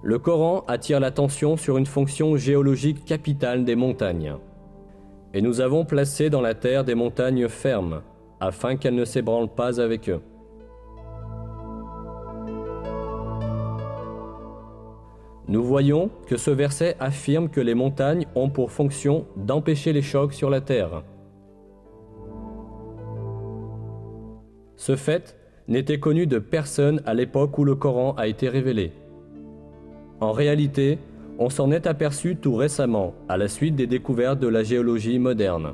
Le Coran attire l'attention sur une fonction géologique capitale des montagnes. Et nous avons placé dans la terre des montagnes fermes, afin qu'elles ne s'ébranlent pas avec eux. Nous voyons que ce verset affirme que les montagnes ont pour fonction d'empêcher les chocs sur la terre. Ce fait n'était connu de personne à l'époque où le Coran a été révélé. En réalité, on s'en est aperçu tout récemment, à la suite des découvertes de la géologie moderne.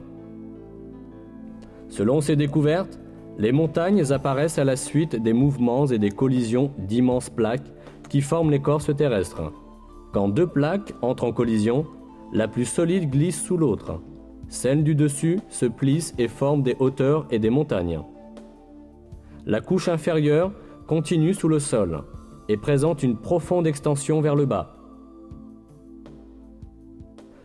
Selon ces découvertes, les montagnes apparaissent à la suite des mouvements et des collisions d'immenses plaques qui forment l'écorce terrestre. Quand deux plaques entrent en collision, la plus solide glisse sous l'autre. Celle du dessus se plisse et forme des hauteurs et des montagnes. La couche inférieure continue sous le sol et présente une profonde extension vers le bas.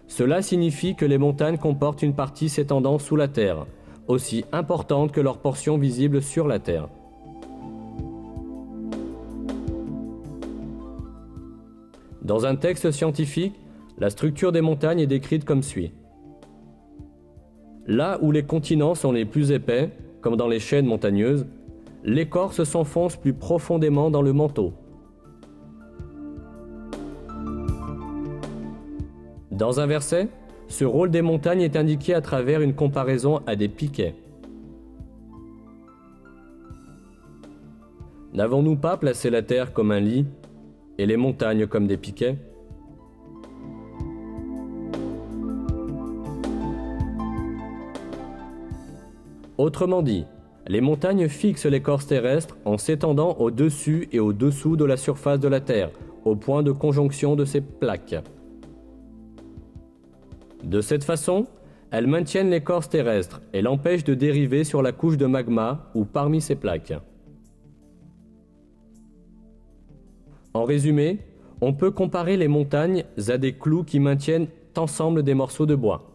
Cela signifie que les montagnes comportent une partie s'étendant sous la terre, aussi importante que leur portion visible sur la terre. Dans un texte scientifique, la structure des montagnes est décrite comme suit. Là où les continents sont les plus épais, comme dans les chaînes montagneuses, l'écorce s'enfonce plus profondément dans le manteau. Dans un verset, ce rôle des montagnes est indiqué à travers une comparaison à des piquets. N'avons-nous pas placé la terre comme un lit et les montagnes comme des piquets? Autrement dit, les montagnes fixent l'écorce terrestre en s'étendant au-dessus et au-dessous de la surface de la Terre, au point de conjonction de ces plaques. De cette façon, elles maintiennent l'écorce terrestre et l'empêchent de dériver sur la couche de magma ou parmi ces plaques. En résumé, on peut comparer les montagnes à des clous qui maintiennent ensemble des morceaux de bois.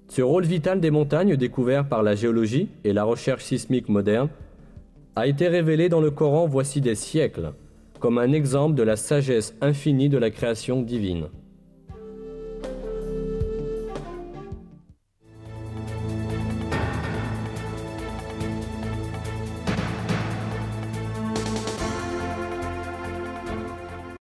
Ce rôle vital des montagnes découvert par la géologie et la recherche sismique moderne a été révélé dans le Coran voici des siècles, comme un exemple de la sagesse infinie de la création divine.